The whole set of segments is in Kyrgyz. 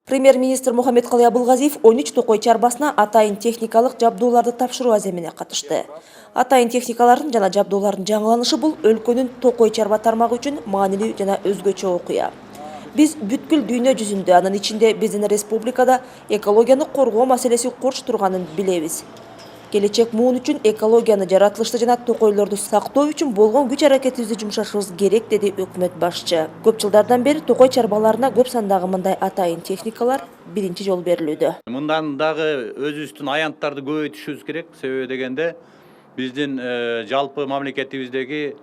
Премьер-министр Мухаммедкалый Абылгазиев 13 Токой чарбасына атайын техникалык жабдууларды тапшыруу аземине катышты. Атайын техникалардын жана жабдуулардын жаңыланышы бул өлкөнүн Токой чарба тармагы үчүн маанилүү жана өзгөчө окуя. Биз бүткүл дүйнө жүзүндө, анын ичинде биздин республикада экологияны коргоо маселеси корч турганын билебиз. Келечек муун үчүн экологияны жаратылышты жана токойлорду сактоо үчүн болгон күч аракетибизди жумшашыбыз керек, деди өкмөт башчы. Көп жылдардан бери токой чарбаларына көп сандагы мындай атайын техникалар биринчи жолу берилүүдө. Мындан дагы өзүбүздүн аянттарды көбөйтүшүбүз керек. Себеби дегенде биздин жалпы мамлекетибиздеги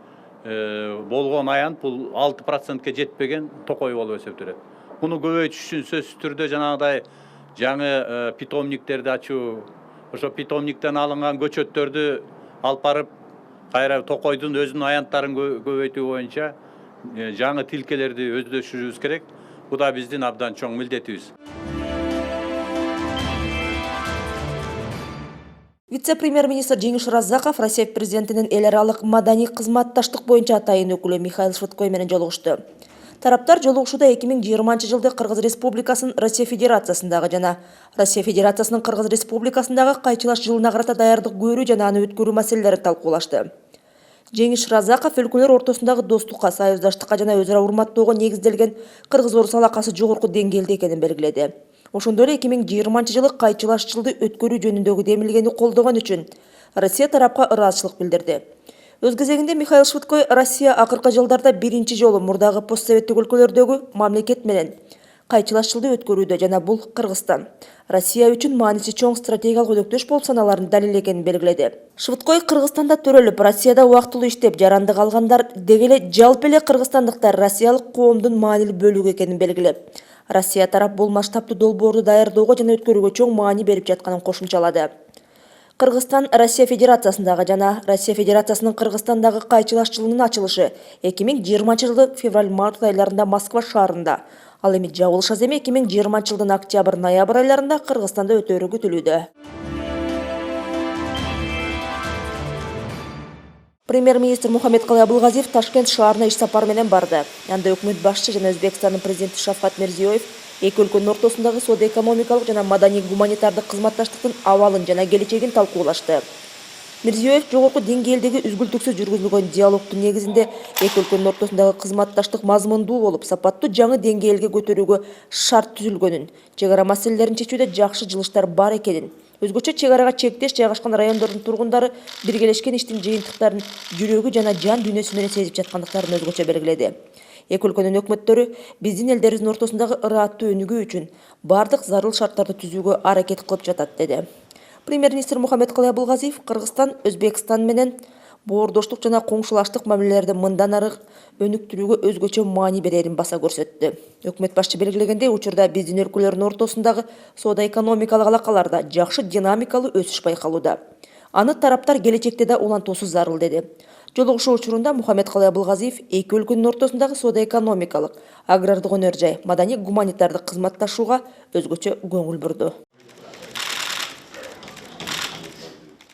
болгон аянт бул 6%ке жетпеген токой болуп эсептелет. Муну көбөйтүш үчүн сөзсүз түрдө жанагыдай жаңы питомниктерди ачуу, ошо питомниктен алынган көчөттөрдү алып барып кайра токойдун өзүнүн аянттарын көбөйтүү боюнча жаңы тилкелерди өздөштүрүүбүз керек. Бул да биздин абдан чоң милдетибиз. Вице-премьер-министр Жеңиш Раззаков Россия президентинин эл аралык маданий кызматташтык боюнча атайын өкүлү Михаил Швыдкой менен жолугушту. Тараптар жолугушууда 2020 жылды Кыргыз Республикасынын Россия Федерациясындагы жана Россия Федерациясынын Кыргыз Республикасындагы кайчылаш жылына карата даярдык көрүү жана аны өткөрүү маселелерин талкуулашты. Жеңиш Раззаков өлкөлөр ортосундагы достукка, союздаштыкка жана өзара урматтоого негизделген кыргыз-орус алакасы жогорку деңгээлде экенин белгиледи. Ошондой эле 2020 жылы кайчылаш жылды өткөрүү жөнүндөгү демилгени колдогон үчүн Россия тарапка ыраазычылык билдирди. Өз кезегинде Михаил Швыдкой Россия акыркы жылдарда биринчи жолу мурдагы постсоветтик өлкөлөрдөгү мамлекет менен кайчылаш жылды өткөрүүдө жана бул Кыргызстан Россия үчүн мааниси чоң стратегиялык өнөктөш болуп саналарын далилдегенин белгиледи. Швыдкой Кыргызстанда төрөлүп, Россияда убактылуу иштеп жарандык алгандар деги эле жалпы эле кыргызстандыктар россиялык коомдун маанилүү бөлүгү экенин белгилеп, Россия тарап бул масштабтуу долбоорду даярдоого жана өткөрүүгө чоң маани берип жатканын кошумчалады. Кыргызстан Россия Федерациясындагы жана Россия Федерациясынын Кыргызстандагы кайчылаш жылынын ачылышы 2020 жылы февраль-март айларында Москва шаарында, ал эми жабылыш аземи 2020 жылдын октябрь-ноябрь айларында Кыргызстанда өтөөрү күтүлүүдө. Премьер-министр Мухаммедкалый Абылгазиев Ташкент шаарына иш сапар менен барды. Анда өкмөт башчы жана Өзбекстандын президенти Шавкат Мирзиёев эки өлкөнүн ортосундагы соода-экономикалык жана маданий-гуманитардык кызматташтыктын абалын жана келечегин талкуулашты. Мирзиёев жогорку деңгээлдеги үзгүлтүксүз жүргүзүлгөн диалогдун негизинде эки өлкөнүн ортосундагы кызматташтык мазмундуу болуп, сапаттуу жаңы деңгээлге көтөрүүгө шарт түзүлгөнүн, чек ара маселелерин чечүүдө жакшы жылыштар бар экенин, өзгөчө чек арага чектеш жайгашкан райондордун тургундары биргелешкен иштин жыйынтыктарын жүрөгү жана жан дүйнөсү менен сезип жаткандыктарын өзгөчө белгиледи. Эки өлкөнүн өкмөттөрү биздин элдерибиздин ортосундагы ырааттуу өнүгүү үчүн бардык зарыл шарттарды түзүүгө аракет кылып жатат, деди. Премьер-министр Мухаммедкалый Абылгазиев Кыргызстан, Өзбекстан менен боордоштук жана коңшулаштык мамилелерди мындан ары өнүктүрүүгө өзгөчө маани берерин баса көрсөттү. Өкмөт башчы белгилегендей, учурда биздин өлкөлөрдүн ортосундагы соода-экономикалык алакаларда жакшы динамикалуу өсүш байкалууда. Аны тараптар келечекте да улантуусу зарыл, деди. Жолугушуу учурунда Мухаммедкалый Абылгазиев эки өлкөнүн ортосундагы соода-экономикалык, агрардык өнөр жай, маданий-гуманитардык кызматташууга өзгөчө көңүл бурду.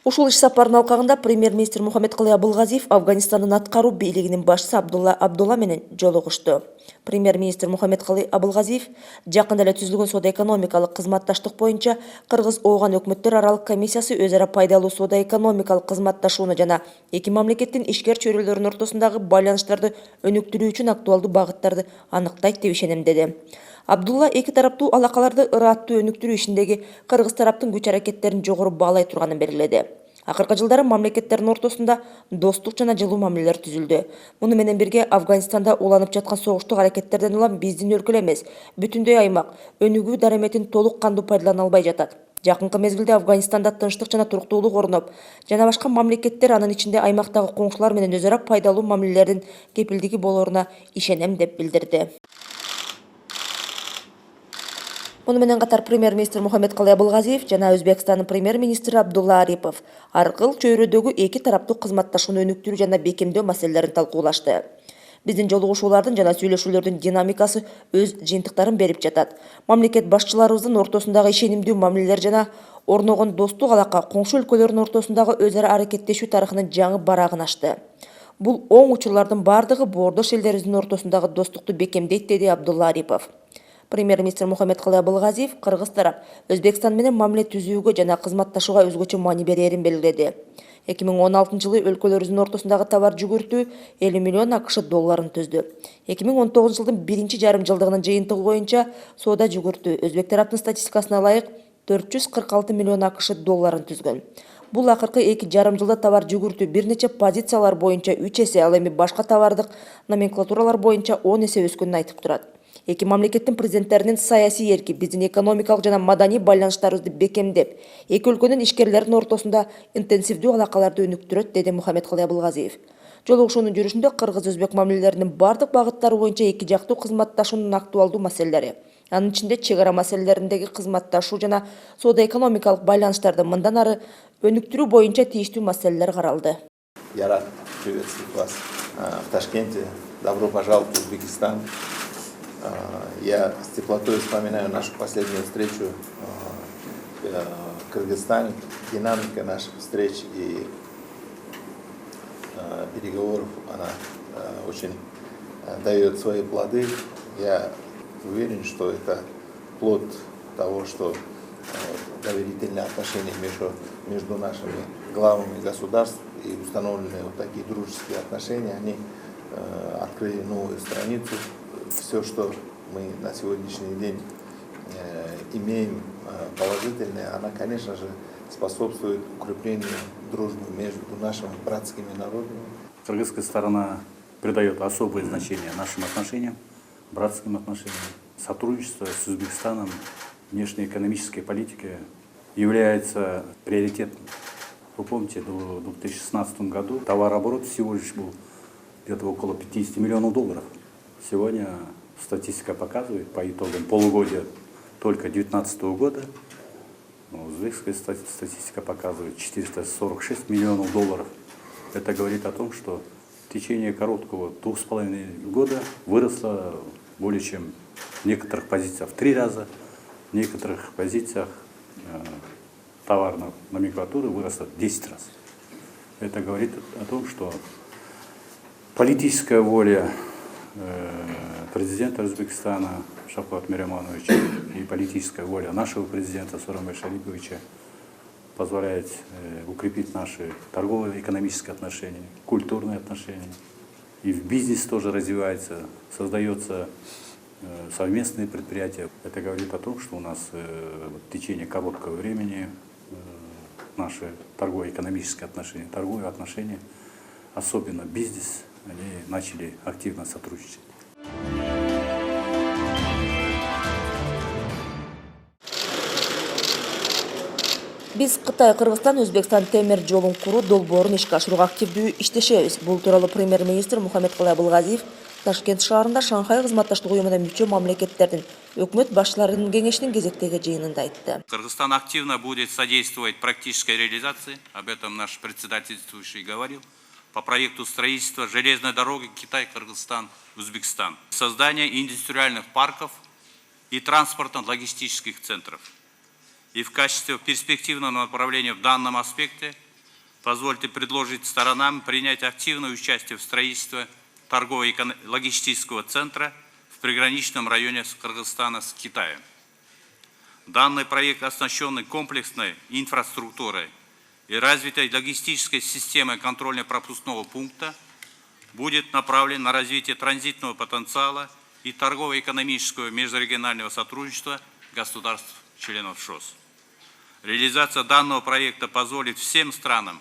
Ушул иш сапардын алкагында премьер-министр Мухаммедкалый Абылгазиев Афганистандын аткаруу бийлигинин башчысы Абдулла менен жолугушту. Премьер-министр Мухаммедкалый Абылгазиев жакында эле түзүлгөн соода-экономикалык кызматташтык боюнча Кыргыз Ооган өкмөттөр аралык комиссиясы өз ара пайдалуу соода-экономикалык кызматташууну жана эки мамлекеттин ишкер чөйрөлөрүнүн ортосундагы байланыштарды өнүктүрүү үчүн актуалдуу багыттарды аныктайт деп ишенем, Абдулла эки тараптуу алакаларды ырааттуу өнүктүрүү ишиндеги Кыргыз тараптын күч аракеттерин жогору баалай турганын белгиледи. Акыркы жылдары мамлекеттердин ортосунда достук жана жылуу мамилелер түзүлдү. Муну менен бирге Афганистанда уланып жаткан согуштук аракеттерден улам биздин өлкө эмес, бүтүндөй аймак өнүгүү дараметин толук кандуу пайдалана албай жатат. Жакынкы мезгилде Афганистанда тынчтык жана туруктуулук орноп, жана башка мамлекеттер, анын ичинде аймактагы коңшулар менен өз ара пайдалуу мамилелердин кепилдиги болоруна ишенем, деп билдирди. Муну менен катар премьер-министр Мухаммедкалый Абылгазиев жана Өзбекстандын премьер-министри Абдулла Арипов аркыл чөйрөдөгү эки тараптуу кызматташууну өнүктүрүү жана бекемдөө маселелерин талкуулашты. Биздин жолугушуулардын жана сүйлөшүүлөрдүн динамикасы өз жыйынтыктарын берип жатат. Мамлекет башчыларыбыздын ортосундагы ишенимдүү мамилелер жана орногон достук алака коңшу өлкөлөрдүн ортосундагы өз ара аракеттешүү тарыхынын жаңы барагын ачты. Бул оң учурлардын бардыгы боордош элдерибиздин ортосундагы достукту бекемдейт, деди Абдулла Арипов. Премьер-министр Мухаммедкалый Абылгазиев Кыргыз тарап Өзбекстан менен мамиле түзүүгө жана кызматташууга өзгөчө маани берерин белгиледи. 2016 жылы өлкөлөрүбүздүн ортосундагы товар жүгүртүү 50 миллион АКШ долларын түздү. 2019 жылдын биринчи жарым жылдыгынын жыйынтыгы боюнча соода жүгүртүү өзбек тараптын статистикасына ылайык 446 миллион АКШ долларын түзгөн. Бул акыркы 2 жарым жылда товар жүгүртүү бир нече позициялар боюнча 3 эсе, ал эми башка товардык номенклатуралар боюнча 10 эсе өскөнүн айтып турат. Эки мамлекеттин президенттеринин саясий эрки биздин экономикалык жана маданий байланыштарыбызды бекемдеп, эки өлкөнүн ишкерлеринин ортосунда интенсивдүү алакаларды өнүктүрөт, деди Мухаммедкалый Абылгазиев. Жолугушуунун жүрүшүндө кыргыз-өзбек мамилелеринин бардык багыттары боюнча эки жактуу кызматташуунун актуалдуу маселелери, анын ичинде чек ара маселелериндеги кызматташуу жана соода-экономикалык байланыштарды мындан ары өнүктүрүү боюнча тийиштүү маселелер каралды. Я рад приветствовать вас в Ташкенте. Добро пожаловать в Узбекистан. Я с теплотой вспоминаю нашу последнюю встречу в Кыргызстане. Динамика наших встреч и переговоров, она очень дает свои плоды. Я уверен, что это плод того, что доверительные отношения между нашими главами государств и установленные вот такие дружеские отношения, они открыли новую страницу. Все, что мы на сегодняшний день имеем положительное, она, конечно же, способствует укреплению дружбы между нашими братскими народами. Кыргызская сторона придает особое значение нашим отношениям, братским отношениям. Сотрудничество с Узбекистаном в внешнеэкономической политике является приоритетным. Вы помните, в 2016 году товарооборот всего лишь был где-то около 50 миллионов долларов. Сегодня статистика показывает, по итогам полугодия только 2019 года, узбекская статистика показывает 446 миллионов долларов. Это говорит о том, что в течение короткого 2,5 года выросло более чем в некоторых позициях в 3 раза, в некоторых позициях товарной номенклатуры выросло в 10 раз. Это говорит о том, что политическая воля президента Узбекистана Шавката Миромоновича и политическая воля нашего президента Сооронбая Шариповича позволяет укрепить наши торговые и экономические отношения, культурные отношения. И в бизнесе тоже развивается, создается совместные предприятия. Это говорит о том, что у нас в течение короткого времени наши торгово-экономические отношения, торговые отношения, особенно бизнес, они начали активно сотрудничать. Биз Кытай, Кыргызстан, Өзбекстан темир жолун куруу долбоорун ишке ашырууга активдүү иштешебиз. Бул тууралуу премьер-министр Мухаммедкалый Абылгазиев Ташкент шаарында Шанхай кызматташтык уюмуна мүчө мамлекеттердин өкмөт башчыларынын кеңешинин кезектеги жыйынында айтты. Кыргызстан активно будет содействовать практической реализации, об этом наш председательствующий говорил, по проекту строительства железной дороги Китай-Кыргызстан-Узбекистан, создание индустриальных парков и транспортно-логистических центров. И в качестве перспективного направления в данном аспекте позвольте предложить сторонам принять активное участие в строительстве торгово-логистического центра в приграничном районе Кыргызстана с Китаем. Данный проект, оснащенный комплексной инфраструктурой и развитой логистической системой контрольно-пропускного пункта, будет направлен на развитие транзитного потенциала и торгово-экономического межрегионального сотрудничества государств-членов ШОС. Реализация данного проекта позволит всем странам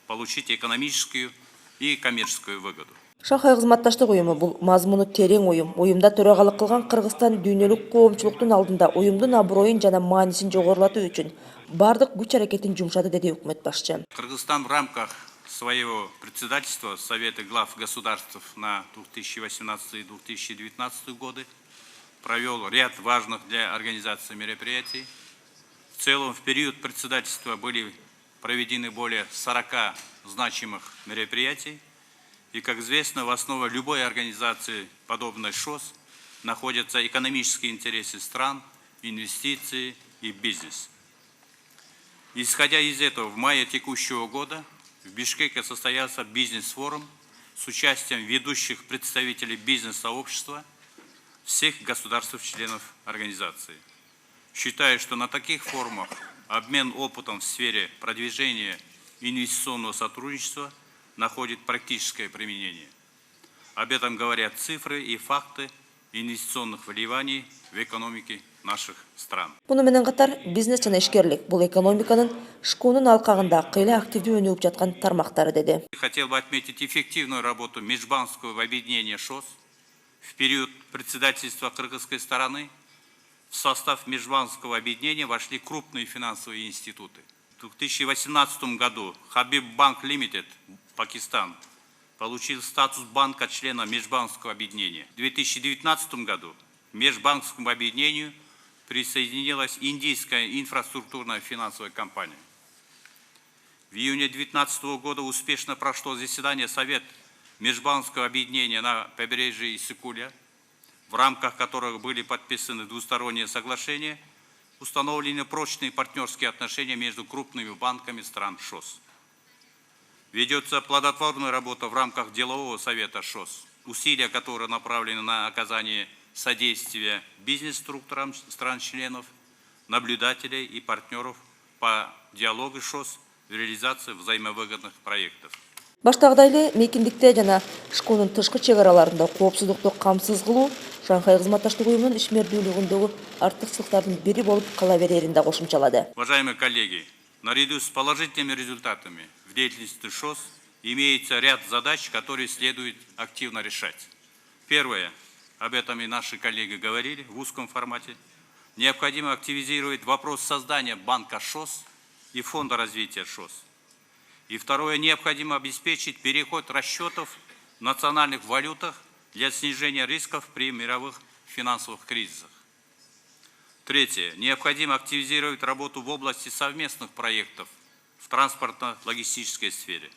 получить экономическую и коммерческую выгоду. Шанхай кызматташтык уюму бул мазмуну терең уюм. Уюмда төрагалык кылган Кыргызстан дүйнөлүк коомчулуктун алдында уюмдун аброюн жана маанисин жогорулатуу үчүн бардык күч аракетин жумшады, деди өкмөт башчы. Кыргызстан в рамках своего председательства Совета глав государств на 2018-2019 годы провел ряд важных для организации мероприятий. В целом в период председательства были проведены более 40 значимых мероприятий. И, как известно, в основе любой организации, подобной ШОС, находятся экономические интересы стран, инвестиции и бизнес. Исходя из этого, в мае текущего года в Бишкеке состоялся бизнес-форум с участием ведущих представителей бизнес-сообщества, всех государств-членов организации. Считаю, что на таких форумах обмен опытом в сфере продвижения инвестиционного сотрудничества находит практическое применение. Об этом говорят цифры и факты инвестиционных вливаний в экономике наших стран. Буну менен катар бизнес жана ишкерлик бул экономиканын шкунун алкагында кыйла активдүү өнүгүп жаткан тармактары деди. Хотел бы отметить эффективную работу межбанковского объединения ШОС. В период председательства кыргызской стороны в состав межбанковского объединения вошли крупные финансовые институты. В 2018 году Хабиб Банк Лимитед, Пакистан, получил статус банка члена межбанковского объединения. В 2019 году к межбанковскому объединению присоединилась индийская инфраструктурная финансовая компания. В июне 2019 года успешно прошло заседание Совета межбанковского объединения на побережье Иссык-Куля, в рамках которых были подписаны двусторонние соглашения, установлены прочные партнерские отношения между крупными банками стран ШОС. Ведется плодотворная работа в рамках делового совета ШОС, усилия которые направлены на оказание содействия бизнес-структурам стран-членов, наблюдателей и партнеров по диалогу ШОС в реализации взаимовыгодных проектов. Баштагыдай эле мейкиндикте жана шкунун тышкы чек араларында коопсуздукту камсыз кылуу Шанхай кызматташтык уюмунун ишмердүүлүгүндөгү артыкчылыктардын бири болуп кала берерин да кошумчалады. Уважаемые коллеги, наряду с положительными результатами в деятельности ШОС имеется ряд задач, которые следует активно решать. Первое, об этом и наши коллеги говорили в узком формате, необходимо активизировать вопрос создания банка ШОС и фонда развития ШОС. И второе, необходимо обеспечить переход расчетов в национальных валютах для снижения рисков при мировых финансовых кризисах. Третье, необходимо активизировать работу в области совместных проектов в транспортно-логистической сфере.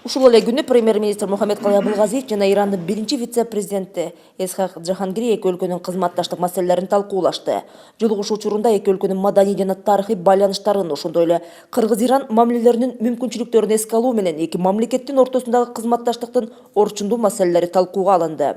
Ушул эле күнү премьер-министр Мухаммедкалый Абылгазиев жана Ирандын биринчи вице-президенти Эсхак Джахангири эки өлкөнүн кызматташтык маселелерин талкуулашты. Жолугушуу учурунда эки өлкөнүн маданий жана тарыхый байланыштарын, ошондой эле Кыргыз-Иран мамилелеринин мүмкүнчүлүктөрүн эске алуу менен эки мамлекеттин ортосундагы кызматташтыктын орчундуу маселелери талкууга алынды.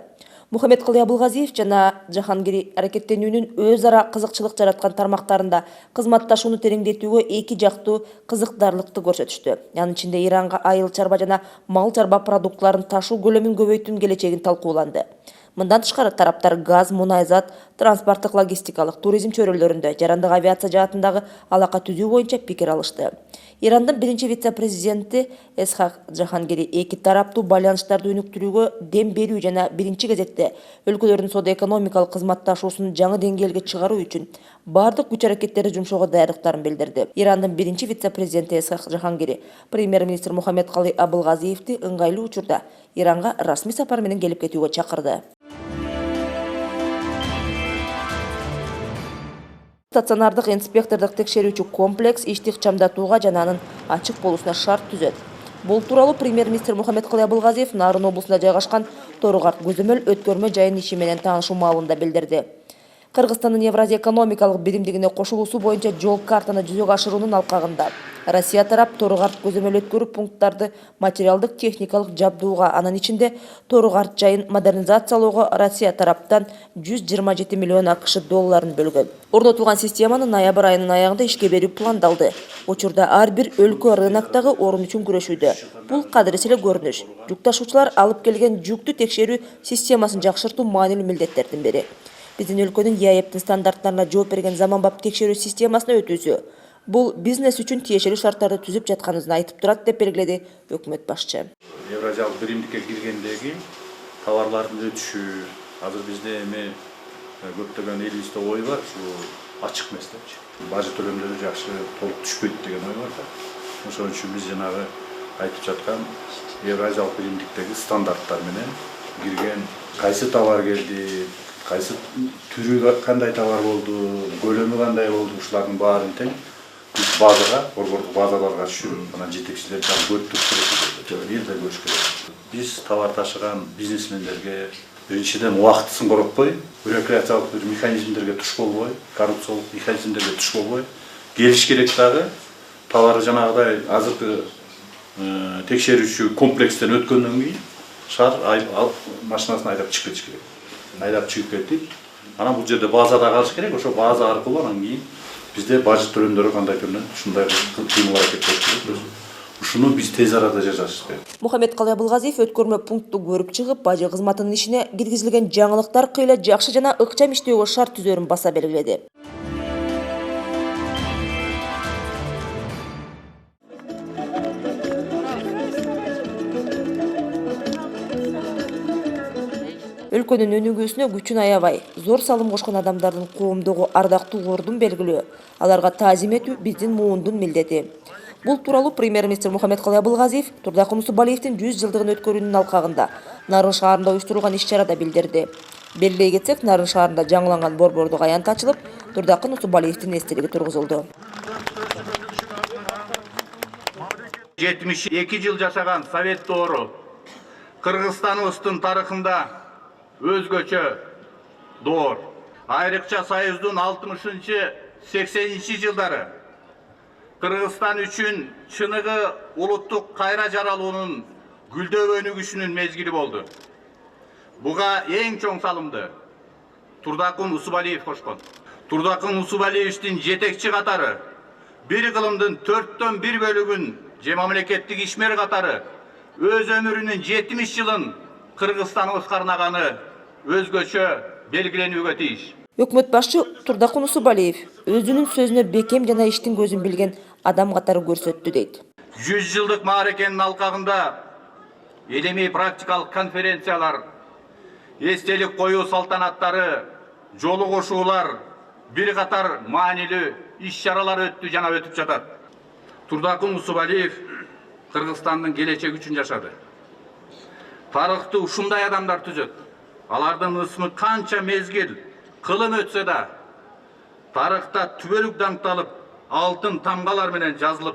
Мухаммедкалый Абылгазиев жана Джахангири аракеттенүүнүн өз ара кызыкчылык жараткан тармактарында кызматташууну тереңдетүүгө эки жактуу кызыктарлыкты көрсөтүштү. Анын ичинде Иранга айыл чарба жана мал чарба продуктларын ташуу көлөмүн көбөйтүүнүн келечегин талкууланды. Мындан тышкары тараптар газ, мунай зат, транспорттук логистикалык, туризм чөйрөлөрүндө, жарандык авиация жаатындагы алака түзүү боюнча пикир алышты. Ирандын биринчи вице-президенти Эсхак Джахангири эки тараптуу байланыштарды өнүктүрүүгө дем берүү жана биринчи кезекте өлкөлөрдүн соода-экономикалык кызматташуусун жаңы деңгээлге чыгаруу үчүн бардык күч-аракеттерди жумшоого даярдыктарын билдирди. Ирандын биринчи вице-президенти Эсхак Джахангири премьер-министр Мухаммедкалый Абылгазиевди ыңгайлуу учурда Иранга расмий сапар менен келип кетүүгө чакырды. Стационардык инспектордук текшерүүчү комплекс ишти ыкчамдатууга жана анын ачык болуусуна шарт түзөт. Бул тууралуу премьер-министр Мухаммедкалый Абылгазиев Нарын облусунда жайгашкан Торугарт көзөмөл өткөрмө жайынын иши менен таанышуу маалында билдирди. Кыргызстандын Евразия экономикалык биримдигине кошулуусу боюнча жол картаны жүзөгө ашыруунун алкагында Россия тарап Торугарт көзөмөл өткөрүү пункттарды материалдык техникалык жабдууга, анын ичинде Торугарт жайын модернизациялоого Россия тараптан 127 миллион АКШ долларын бөлгөн. Орнотулган системаны ноябрь айынын аягында ишке берүү пландалды. Учурда ар бир өлкө рыноктогу орун үчүн күрөшүүдө. Бул кадырыс эле көрүнүш. Жүк ташуучулар алып келген жүктү текшерүү системасын жакшыртуу маанилүү милдеттердин бири. Биздин өлкөнүн ЕАЭПтин стандарттарына жооп берген заманбап текшерүү системасына өтүүсү бул бизнес үчүн тиешелүү шарттарды түзүп жатканыбызды айтып турат деп белгиледи өкмөт башчы. Евразиялык биримдикке киргендеги товарлардын өтүшү азыр бизде эми көптөгөн элибизде ой бар, ушул ачык эмес депчи. Бажы төлөмдөрү жакшы толук түшпөйт деген ой бар да. Ошон үчүн биз жанагы айтып жаткан Евразиялык биримдиктеги стандарттар менен кирген кайсы товар келди, кайсы түрү кандай товар болду, көлөмү кандай болду, ушулардын баарын тең биз базага, борбордук базаларга түшүрүп, анан жетекчилер көрүп туруп элде көрүш керек. Биз товар ташыган бизнесмендерге биринчиден убактысын коротпой, бюрократиялык бир механизмдерге туш болбой, коррупциялык механизмдерге туш болбой, келиш керек дагы товары жанагыдай азыркы текшерүүчү комплекстен өткөндөн кийин шаар машинасын айдап чыгып кетиш керек. Айдап чыгып кетип, анан бул жерде базада калыш керек. Ошо база аркылуу анан кийин бизде бажы төлөмдөрү кандай түрүнөн ушундай кыймыл аракет болуш керек. Ушуну биз тез арада жасашыбыз керек. Мухаммедкалый Абылгазиев өткөрмө пунктту көрүп чыгып, бажы кызматынын ишине киргизилген жаңылыктар кыйла жакшы жана ыкчам иштөөгө шарт түзөрүн баса белгиледи. Өлкөнүн өнүгүүсүнө күчүн аябай, зор салым кошкон адамдардын коомдогу ардактуу ордун белгилөө, аларга таазим этүү биздин муундун милдети. Бул тууралуу премьер-министр Мухаммедкалый Абылгазиев Турдакын Усубалиевдин 100 жылдыгын өткөрүүнүн алкагында Нарын шаарында уюштурулган иш-чарада билдирди. Белгилей кетсек, Нарын шаарында жаңыланган борбордук аянт ачылып, Турдакын Усубалиевдин эстелиги тургузулду. 72 жыл жашаган Совет доору Кыргызстаныбыздын тарыхында өзгөчө доор. Айрыкча Союздун 60-80 жылдары Кыргызстан үчүн чыныгы улуттук кайра жаралуунун гүлдөп өнүгүшүнүн мезгили болду. Буга эң чоң салымды Турдакын Усубалиев кошкон. Турдакын Усубалиевдин жетекчи катары бир кылымдын 4/1 бөлүгүн же мамлекеттик ишмер катары өз өмүрүнүн 70 жылын Кыргызстаныбызга арнаганы өзгөчө белгиленүүгө тийиш. Өкмөт башчы Турдакын Усубалиев өзүнүн сөзүнө бекем жана иштин көзүн билген адам катары көрсөттү дейт. 100 жылдык мааракенин алкагында илимий практикалык конференциялар, эстелик коюу салтанаттары, жолугушуулар, бир катар маанилүү иш-чаралар өттү жана өтүп жатат. Турдакын Усубалиев Кыргызстандын келечеги үчүн жашады. Тарыхты ушундай адамдар түзөт. Алардын ысмы канча мезгил, кылым өтсө да, тарыхта түбөлүк даңкталып, алтын тамгалар менен жазылып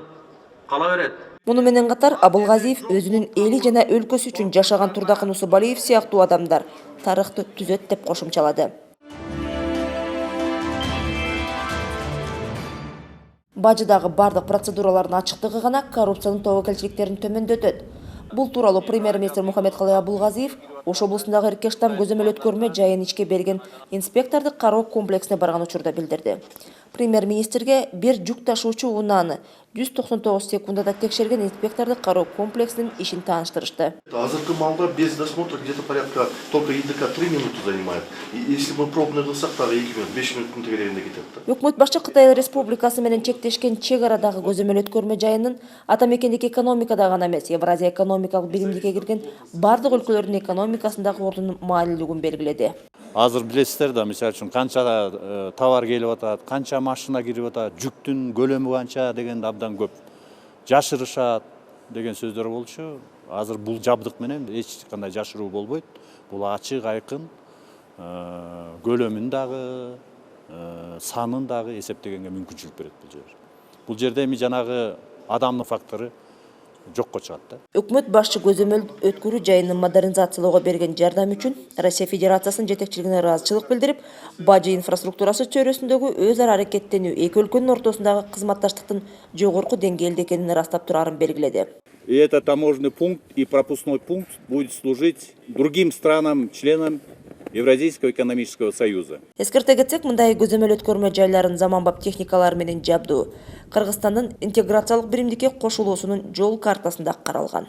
кала берет. Муну менен катар Абылгазиев өзүнүн эли жана өлкөсү үчүн жашаган Турдакын Усубалиев сыяктуу адамдар тарыхты түзөт деп кошумчалады. Бажыдагы бардык процедуралардын ачыктыгы гана коррупциянын тобокелчиликтерин төмөндөтөт. Бул тууралуу премьер-министр Мухаммедкалый Абылгазиев Ош облусундагы Иркештам көзөмөл өткөрмө жайын ичке берген инспекторду кароо комплексине барган учурда билдирди. Премьер-министрге бир жүк ташуучу унааны 199 секундада текшерген инспекторду кароо комплексинин ишин тааныштырышты. Азыркы малда без досмотра где-то порядка только ИДК 3 минуты занимает. И если мы пробный кылсак, так 2 минут, 5 минуттун тегерегинде кетет. Өкмөт башчы Кытай Республикасы менен чектешкен чек арадагы көзөмөл өткөрмө жайынын ата мекендик экономикада гана эмес, Евразия экономикалык биримдикке кирген бардык өлкөлөрдүн экономикасындагы ордунун маанилүүлүгүн белгиледи. Азыр билесиздер да, мисалы үчүн канча товар келип атат, канча машина кирип атат, жүктүн көлөмү канча деген абдан көп. Жашырышат деген сөздөр болчу. Азыр бул жабдык менен эч кандай жашыруу болбойт. Бул ачык, айкын, көлөмүн дагы, санын дагы эсептегенге мүмкүнчүлүк берет бул жер. Бул жерде эми жанагы адамдын фактору жокко чыгат да. Өкмөт башчы көзөмөл өткөрүү жайынын модернизациялоого берген жардам үчүн Россия Федерациясынын жетекчилигине ыраазычылык билдирип, бажы инфраструктурасы чөйрөсүндөгү өз ара аракеттенүү эки өлкөнүн ортосундагы кызматташтыктын жогорку деңгээлде экенин ырастап турарын белгиледи. И этот таможенный пункт и пропускной пункт будет служить другим странам, членам Евразийского экономического союза. Эскерте кетсек, мындай көзөмөл өткөрмө жайларын заманбап техникалар менен жабдуу Кыргызстандын интеграциялык биримдикке кошулуусунун жол картасында каралган.